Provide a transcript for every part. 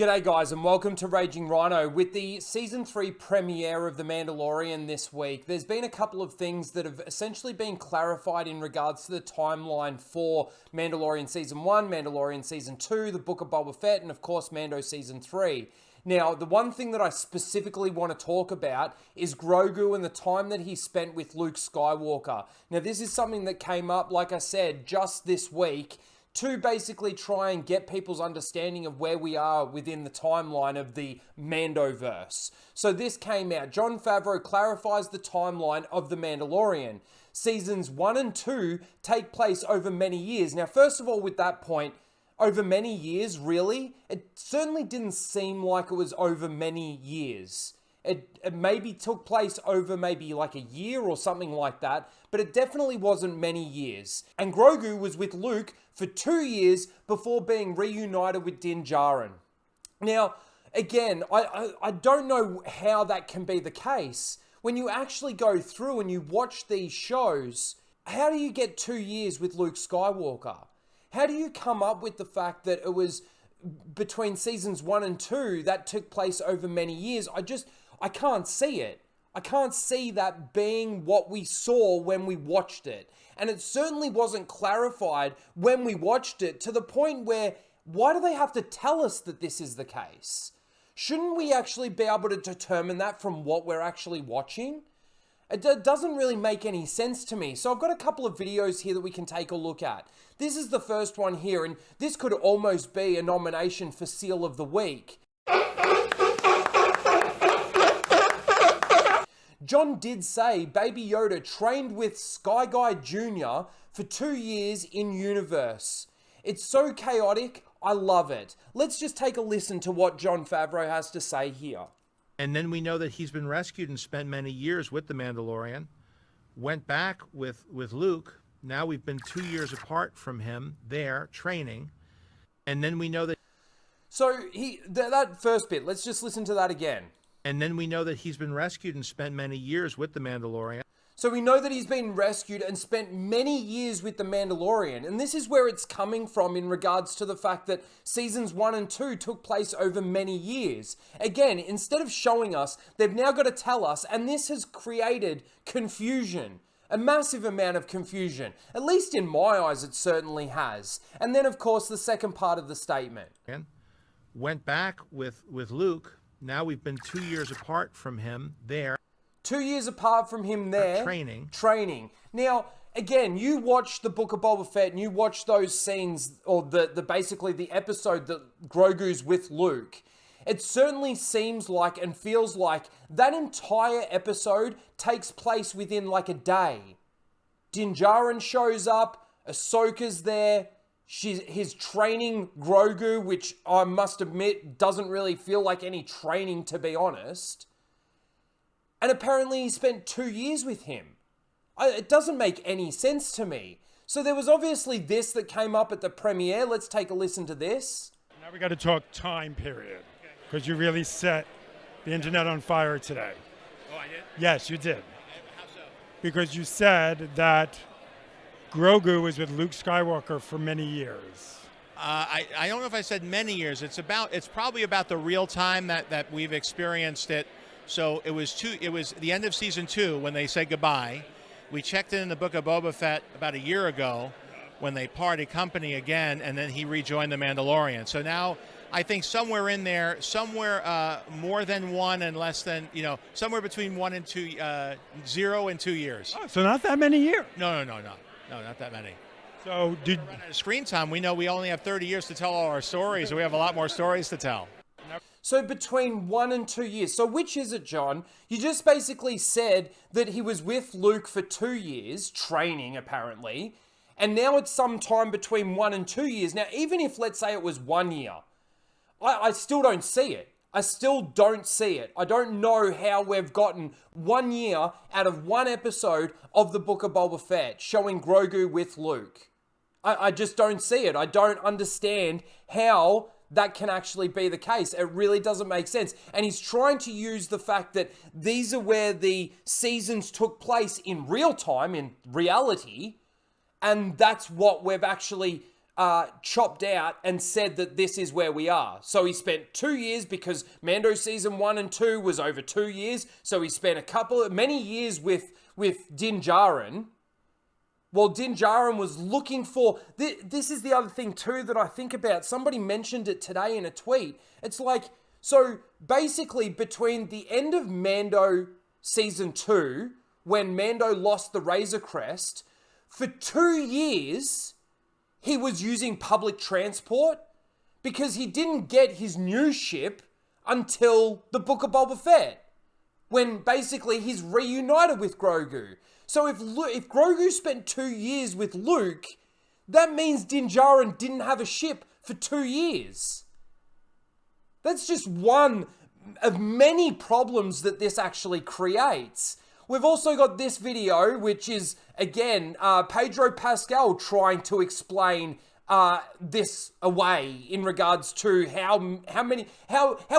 G'day guys and welcome to Raging Rhino. With the Season 3 premiere of The Mandalorian this week, there's been a couple of things that have essentially been clarified in regards to the timeline for Mandalorian Season 1, Mandalorian Season 2, the Book of Boba Fett, and of course Mando Season 3. Now, the one thing that I specifically want to talk about is Grogu and the time that he spent with Luke Skywalker. Now, this is something that came up, like I said, just this week, to basically try and get people's understanding of where we are within the timeline of the Mandoverse. So this came out. Jon Favreau clarifies the timeline of The Mandalorian. Seasons 1 and 2 take place over many years. Now, first of all, with that point, over many years, really? It certainly didn't seem like it was over many years. It maybe took place over maybe like a year or something like that, but it definitely wasn't many years. And Grogu was with Luke for 2 years before being reunited with Din Djarin. Now, again, I don't know how that can be the case. When you actually go through and you watch these shows, how do you get 2 years with Luke Skywalker? How do you come up with the fact that it was between seasons 1 and 2 that took place over many years? I can't see it. I can't see that being what we saw when we watched it. And it certainly wasn't clarified when we watched it to the point where, why do they have to tell us that this is the case? Shouldn't we actually be able to determine that from what we're actually watching? It doesn't really make any sense to me. So I've got a couple of videos here that we can take a look at. This is the first one here, and this could almost be a nomination for Seal of the Week. Jon did say Baby Yoda trained with Sky Guy Jr. for 2 years in universe. It's so chaotic, I love it. Let's just take a listen to what Jon Favreau has to say here. And then we know that he's been rescued and spent many years with the Mandalorian, went back with Luke. Now we've been 2 years apart from him there training. And then we know that... So that first bit, let's just listen to that again. And then we know that he's been rescued and spent many years with the Mandalorian. So we know that he's been rescued and spent many years with the Mandalorian. And this is where it's coming from in regards to the fact that seasons 1 and 2 took place over many years. Again, instead of showing us, they've now got to tell us, and this has created confusion. A massive amount of confusion. At least in my eyes, it certainly has. And then, of course, the second part of the statement. Went back with Luke. Now we've been 2 years apart from him there. 2 years apart from him there. Training. Now, again, you watch the Book of Boba Fett and you watch those scenes, or basically the episode that Grogu's with Luke. It certainly seems like and feels like that entire episode takes place within like a day. Din Djarin shows up, Ahsoka's there. He's training Grogu, which I must admit doesn't really feel like any training, to be honest. And apparently he spent 2 years with him. It doesn't make any sense to me. So there was obviously this that came up at the premiere. Let's take a listen to this. Now we got to talk time period, because you really set the internet on fire today. Oh, I did? Yes, you did. How so? Because you said that Grogu was with Luke Skywalker for many years. I don't know if I said many years. It's probably about the real time that we've experienced it. So it was the end of season 2 when they said goodbye. We checked in the Book of Boba Fett about a year ago when they parted company again, and then he rejoined the Mandalorian. So now I think somewhere in there, more than one and less than, somewhere between 1 and 2, 0 and 2 years. Oh, so not that many years. No, not that many. So screen time, we know we only have 30 years to tell all our stories, and we have a lot more stories to tell. So between 1 and 2 years. So which is it, Jon? You just basically said that he was with Luke for 2 years, training apparently, and now it's sometime between 1 and 2 years. Now, even if, let's say it was 1 year, I still don't see it. I still don't see it. I don't know how we've gotten 1 year out of one episode of the Book of Boba Fett showing Grogu with Luke. I just don't see it. I don't understand how that can actually be the case. It really doesn't make sense. And he's trying to use the fact that these are where the seasons took place in real time, in reality, and that's what we've actually chopped out and said that this is where we are. So he spent 2 years, because Mando season 1 and 2 was over 2 years. So he spent many years with Din Djarin. Well, Din Djarin was looking for... This is the other thing too that I think about. Somebody mentioned it today in a tweet. It's like, so basically between the end of Mando season 2, when Mando lost the Razor Crest, for 2 years, he was using public transport because he didn't get his new ship until the Book of Boba Fett, when basically he's reunited with Grogu. So if Grogu spent 2 years with Luke, that means Din Djarin didn't have a ship for 2 years. That's just one of many problems that this actually creates. We've also got this video, which is, again, Pedro Pascal trying to explain this away in regards to how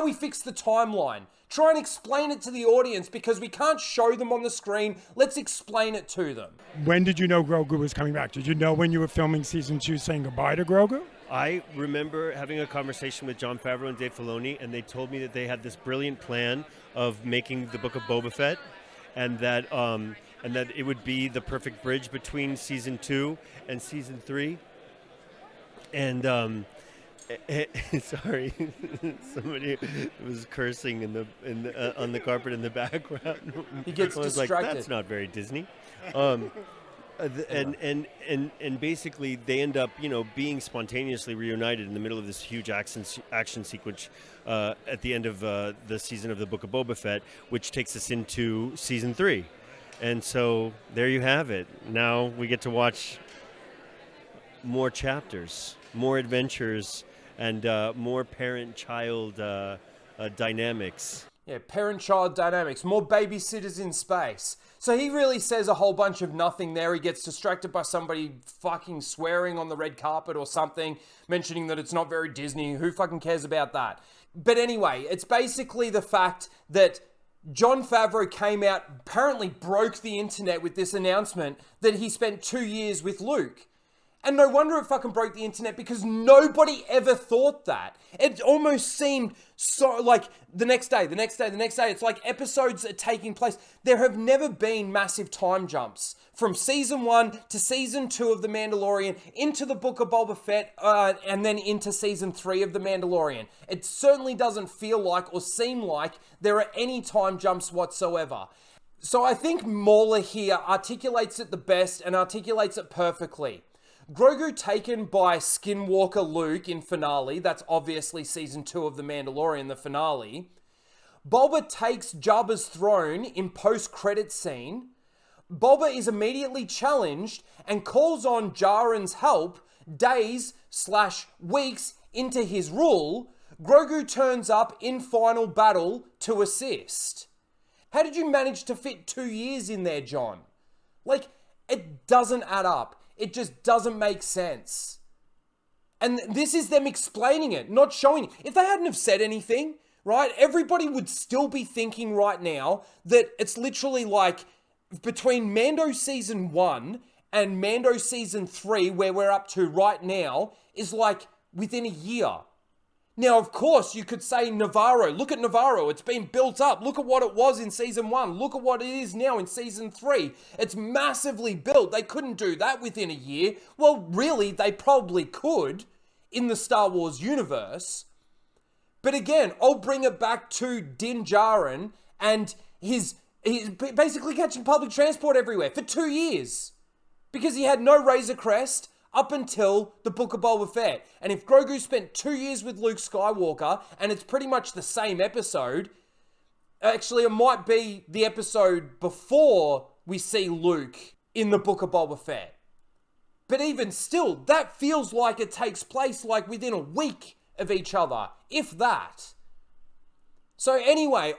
we fix the timeline. Try and explain it to the audience, because we can't show them on the screen. Let's explain it to them. When did you know Grogu was coming back? Did you know when you were filming season 2 saying goodbye to Grogu? I remember having a conversation with Jon Favreau and Dave Filoni, and they told me that they had this brilliant plan of making the Book of Boba Fett, and that it would be the perfect bridge between season 2 and season 3. And sorry, somebody was cursing on the carpet in the background. He gets I was distracted. like, that's not very Disney. And basically they end up, being spontaneously reunited in the middle of this huge action sequence at the end of the season of the Book of Boba Fett, which takes us into season 3. And so there you have it. Now we get to watch more chapters, more adventures, and more parent-child dynamics. Yeah, parent-child dynamics, more babysitters in space. So he really says a whole bunch of nothing there. He gets distracted by somebody fucking swearing on the red carpet or something, mentioning that it's not very Disney. Who fucking cares about that? But anyway, it's basically the fact that Jon Favreau came out, apparently broke the internet with this announcement that he spent 2 years with Luke. And no wonder it fucking broke the internet, because nobody ever thought that. It almost seemed so like the next day. It's like episodes are taking place. There have never been massive time jumps from season 1 to season 2 of The Mandalorian, into the Book of Boba Fett, and then into season 3 of The Mandalorian. It certainly doesn't feel like or seem like there are any time jumps whatsoever. So I think Mauler here articulates it the best and articulates it perfectly. Grogu taken by Skinwalker Luke in finale. That's obviously season 2 of The Mandalorian, the finale. Boba takes Jabba's throne in post-credit scene. Boba is immediately challenged and calls on Djarin's help days/weeks into his rule. Grogu turns up in final battle to assist. How did you manage to fit 2 years in there, John? Like, it doesn't add up. It just doesn't make sense. And this is them explaining it, not showing it. If they hadn't have said anything, right, everybody would still be thinking right now that it's literally like between Mando season 1 and Mando season 3, where we're up to right now, is like within a year. Now, of course, you could say Navarro. Look at Navarro. It's been built up. Look at what it was in season 1. Look at what it is now in season 3. It's massively built. They couldn't do that within a year. Well, really, they probably could in the Star Wars universe. But again, I'll bring it back to Din Djarin and he's basically catching public transport everywhere for 2 years because he had no Razor Crest up until the Book of Boba Fett. And if Grogu spent 2 years with Luke Skywalker, and it's pretty much the same episode, actually it might be the episode before we see Luke in the Book of Boba Fett. But even still, that feels like it takes place like within a week of each other, if that. So anyway,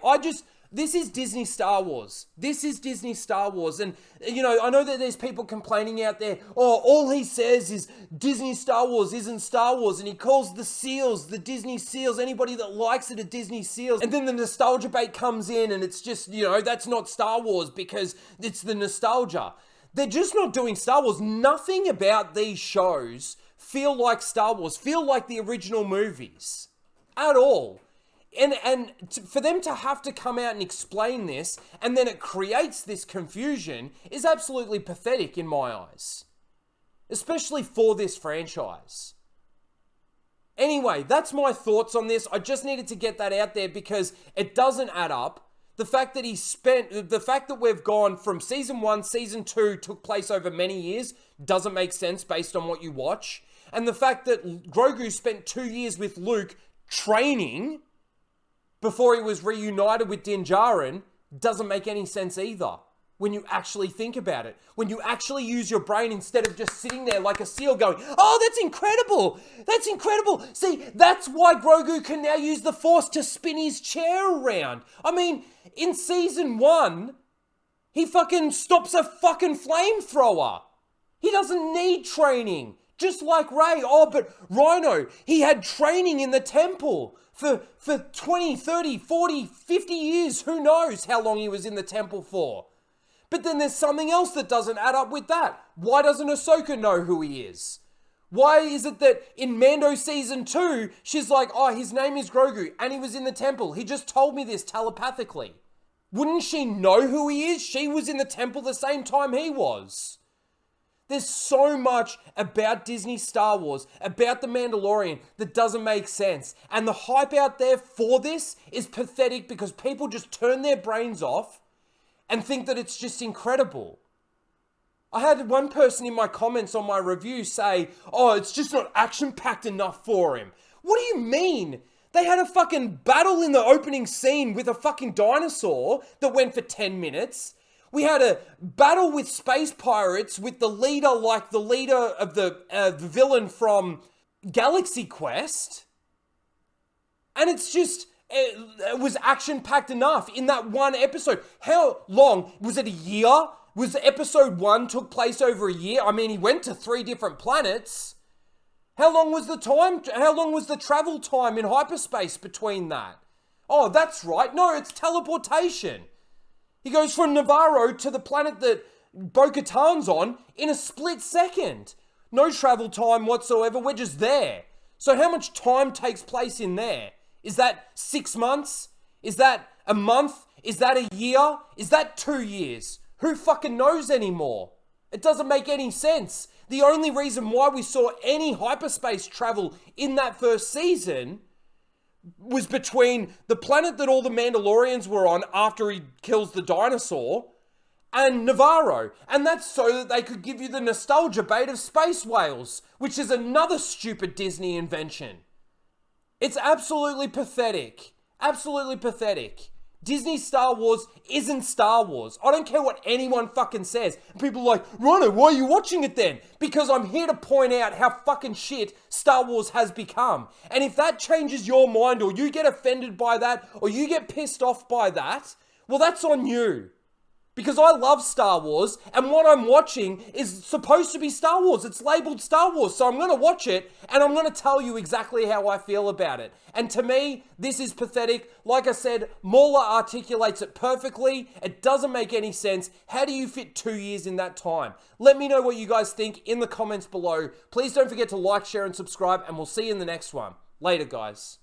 this is Disney Star Wars. This is Disney Star Wars. And, I know that there's people complaining out there, all he says is Disney Star Wars isn't Star Wars. And he calls the seals, the Disney seals, anybody that likes it a Disney seals. And then the nostalgia bait comes in and it's just, that's not Star Wars because it's the nostalgia. They're just not doing Star Wars. Nothing about these shows feel like Star Wars, feel like the original movies at all. For them to have to come out and explain this, and then it creates this confusion, is absolutely pathetic in my eyes. Especially for this franchise. Anyway, that's my thoughts on this. I just needed to get that out there because it doesn't add up. The fact that we've gone from season 1, season 2 took place over many years doesn't make sense based on what you watch. And the fact that Grogu spent 2 years with Luke training before he was reunited with Din Djarin doesn't make any sense either. When you actually think about it. When you actually use your brain instead of just sitting there like a seal going, oh, that's incredible. That's incredible. See, that's why Grogu can now use the Force to spin his chair around. I mean, in season 1, he fucking stops a fucking flamethrower. He doesn't need training. Just like Rey. Oh, but Rhino, he had training in the temple for 20, 30, 40, 50 years. Who knows how long he was in the temple for. But then there's something else that doesn't add up with that. Why doesn't Ahsoka know who he is? Why is it that in Mando season 2, she's like, oh, his name is Grogu and he was in the temple. He just told me this telepathically. Wouldn't she know who he is? She was in the temple the same time he was. There's so much about Disney Star Wars, about The Mandalorian, that doesn't make sense. And the hype out there for this is pathetic because people just turn their brains off and think that it's just incredible. I had one person in my comments on my review say, oh, it's just not action-packed enough for him. What do you mean? They had a fucking battle in the opening scene with a fucking dinosaur that went for 10 minutes. We had a battle with space pirates with the leader like the leader of the villain from Galaxy Quest. And it's just... It was action-packed enough in that one episode. How long? Was it a year? Was episode 1 took place over a year? I mean, he went to 3 different planets. How long was the time? How long was the travel time in hyperspace between that? Oh, that's right. No, it's teleportation. He goes from Navarro to the planet that Bo-Katan's on in a split second. No travel time whatsoever. We're just there. So how much time takes place in there? Is that 6 months? Is that a month? Is that a year? Is that 2 years? Who fucking knows anymore? It doesn't make any sense. The only reason why we saw any hyperspace travel in that first season was between the planet that all the Mandalorians were on after he kills the dinosaur and Navarro. And that's so that they could give you the nostalgia bait of space whales, which is another stupid Disney invention. It's absolutely pathetic. Absolutely pathetic. Disney Star Wars isn't Star Wars. I don't care what anyone fucking says. People are like, Ronno, why are you watching it then? Because I'm here to point out how fucking shit Star Wars has become. And if that changes your mind, or you get offended by that, or you get pissed off by that, well, that's on you. Because I love Star Wars, and what I'm watching is supposed to be Star Wars. It's labeled Star Wars, so I'm going to watch it, and I'm going to tell you exactly how I feel about it. And to me, this is pathetic. Like I said, Mauler articulates it perfectly. It doesn't make any sense. How do you fit 2 years in that time? Let me know what you guys think in the comments below. Please don't forget to like, share, and subscribe, and we'll see you in the next one. Later, guys.